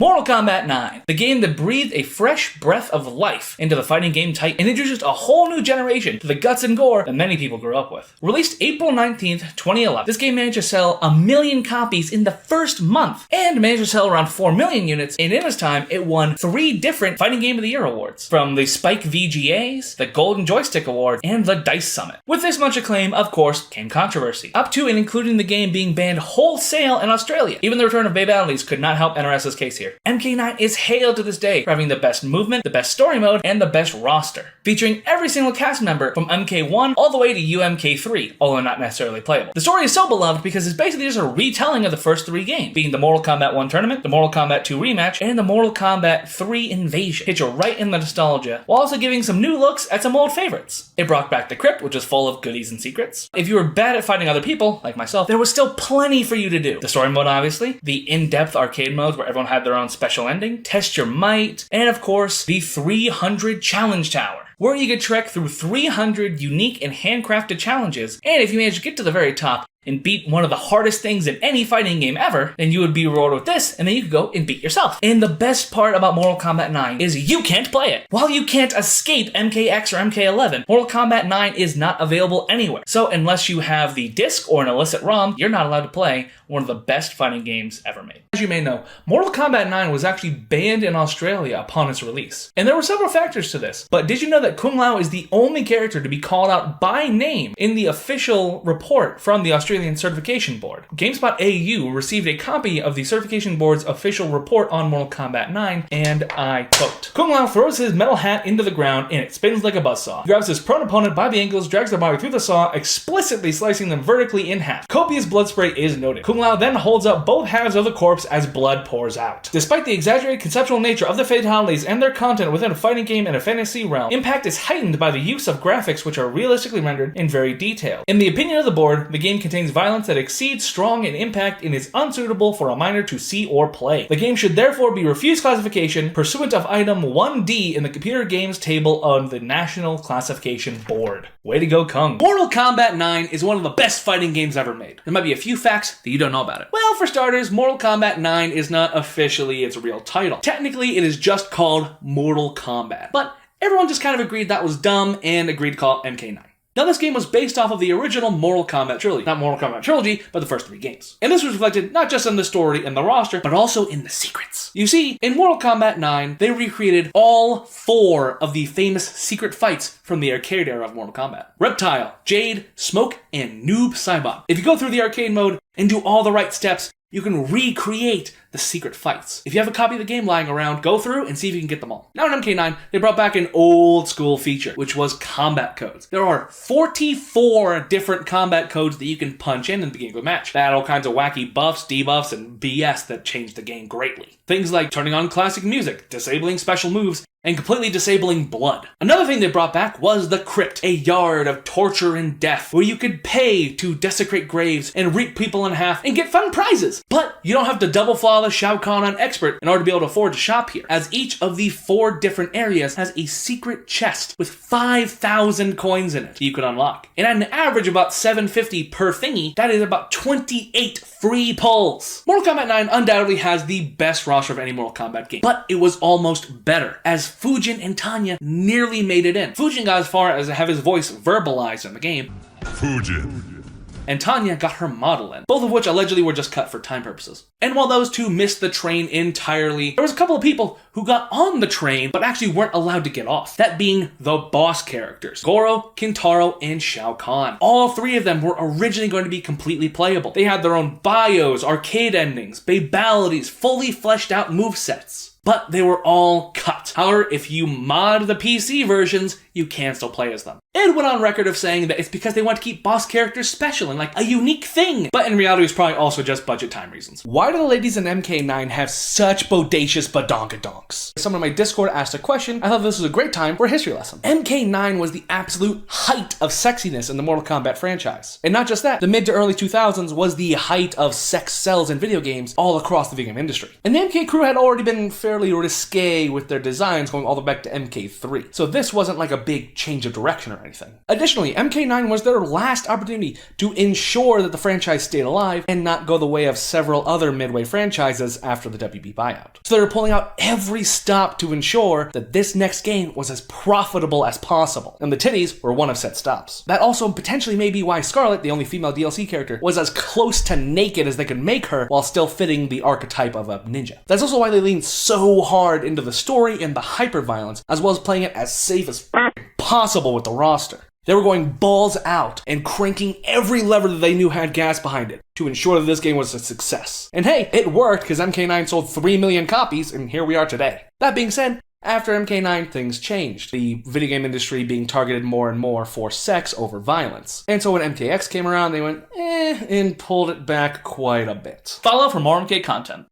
Mortal Kombat 9, the game that breathed a fresh breath of life into the fighting game type and introduced a whole new generation to the guts and gore that many people grew up with. Released April 19th, 2011, this game managed to sell 1 million copies in the first month and managed to sell around 4 million units, and in its time, it won 3 different Fighting Game of the Year awards, from the Spike VGAs, the Golden Joystick Award, and the DICE Summit. With this much acclaim, of course, came controversy, up to and including the game being banned wholesale in Australia. Even the return of Babalities could not help NRS's case here. MK9 is hailed to this day for having the best movement, the best story mode, and the best roster, featuring every single cast member from MK1 all the way to UMK3, although not necessarily playable. The story is so beloved because it's basically just a retelling of the first 3 games, being the Mortal Kombat 1 tournament, the Mortal Kombat 2 rematch, and the Mortal Kombat 3 invasion. Hit you right in the nostalgia, while also giving some new looks at some old favorites. It brought back the crypt, which was full of goodies and secrets. If you were bad at fighting other people, like myself, there was still plenty for you to do. The story mode, obviously, the in-depth arcade modes where everyone had their own special ending, test your might, and of course, the 300 challenge tower, where you could trek through 300 unique and handcrafted challenges, and if you manage to get to the very top and beat one of the hardest things in any fighting game ever, then you would be rewarded with this, and then you could go and beat yourself. And the best part about Mortal Kombat 9 is you can't play it. While you can't escape MKX or MK11, Mortal Kombat 9 is not available anywhere. So unless you have the disc or an illicit ROM, you're not allowed to play one of the best fighting games ever made. As you may know, Mortal Kombat 9 was actually banned in Australia upon its release. And there were several factors to this, but did you know that Kung Lao is the only character to be called out by name in the official report from the Australian Certification Board? GameSpot AU received a copy of the Certification Board's official report on Mortal Kombat 9, and I quote, "Kung Lao throws his metal hat into the ground and it spins like a buzzsaw. He grabs his prone opponent by the ankles, drags their body through the saw, explicitly slicing them vertically in half. Copious blood spray is noted. Kung Lao then holds up both halves of the corpse as blood pours out. Despite the exaggerated conceptual nature of the fatalities and their content within a fighting game and a fantasy realm, impact is heightened by the use of graphics which are realistically rendered and very detailed. In the opinion of the board, the game contains violence that exceeds strong in impact and is unsuitable for a minor to see or play. The game should therefore be refused classification pursuant of item 1D in the computer games table on the National Classification Board." Way to go, Kung. Mortal Kombat 9 is one of the best fighting games ever made. There might be a few facts that you don't know about it. Well, for starters, Mortal Kombat 9 is not officially its real title. Technically, it is just called Mortal Kombat. But everyone just kind of agreed that was dumb and agreed to call it MK9. Now, this game was based off of the original Mortal Kombat trilogy. Not Mortal Kombat trilogy, but the first 3 games. And this was reflected not just in the story and the roster, but also in the secrets. You see, in Mortal Kombat 9, they recreated all 4 of the famous secret fights from the arcade era of Mortal Kombat. Reptile, Jade, Smoke, and Noob Saibot. If you go through the arcade mode and do all the right steps, you can recreate the secret fights. If you have a copy of the game lying around, go through and see if you can get them all. Now in MK9, they brought back an old school feature, which was combat codes. There are 44 different combat codes that you can punch in the beginning of a match. They had all kinds of wacky buffs, debuffs, and BS that changed the game greatly. Things like turning on classic music, disabling special moves, and completely disabling blood. Another thing they brought back was the Crypt, a yard of torture and death, where you could pay to desecrate graves and rip people in half and get fun prizes. But you don't have to double flawless Shao Kahn on Expert in order to be able to afford to shop here, as each of the 4 different areas has a secret chest with 5,000 coins in it that you could unlock. And at an average of about $7.50 per thingy, that is about 28 free pulls. Mortal Kombat 9 undoubtedly has the best roster of any Mortal Kombat game, but it was almost better, as Fujin and Tanya nearly made it in. Fujin got as far as to have his voice verbalized in the game. Fujin. And Tanya got her model in, both of which allegedly were just cut for time purposes. And while those 2 missed the train entirely, there was a couple of people who got on the train but actually weren't allowed to get off. That being the boss characters, Goro, Kintaro, and Shao Kahn. All 3 of them were originally going to be completely playable. They had their own bios, arcade endings, babalities, fully fleshed out movesets. But they were all cut. However, if you mod the PC versions, you can still play as them. Ed went on record of saying that it's because they want to keep boss characters special and like a unique thing. But in reality, it's probably also just budget time reasons. Why do the ladies in MK9 have such bodacious badonkadonks? Someone in my Discord asked a question. I thought this was a great time for a history lesson. MK9 was the absolute height of sexiness in the Mortal Kombat franchise. And not just that, the mid to early 2000s was the height of sex sells in video games all across the video game industry. And the MK crew had already been fairly fairly risque with their designs going all the way back to MK3. So this wasn't like a big change of direction or anything. Additionally, MK9 was their last opportunity to ensure that the franchise stayed alive and not go the way of several other Midway franchises after the WB buyout. So they were pulling out every stop to ensure that this next game was as profitable as possible, and the titties were one of said stops. That also potentially may be why Scarlet, the only female DLC character, was as close to naked as they could make her while still fitting the archetype of a ninja. That's also why they leaned so hard into the story and the hyper-violence, as well as playing it as safe as possible with the roster. They were going balls out and cranking every lever that they knew had gas behind it to ensure that this game was a success. And hey, it worked because MK9 sold 3 million copies, and here we are today. That being said, after MK9, things changed, the video game industry being targeted more and more for sex over violence. And so when MKX came around, they went, and pulled it back quite a bit. Follow for more MK content.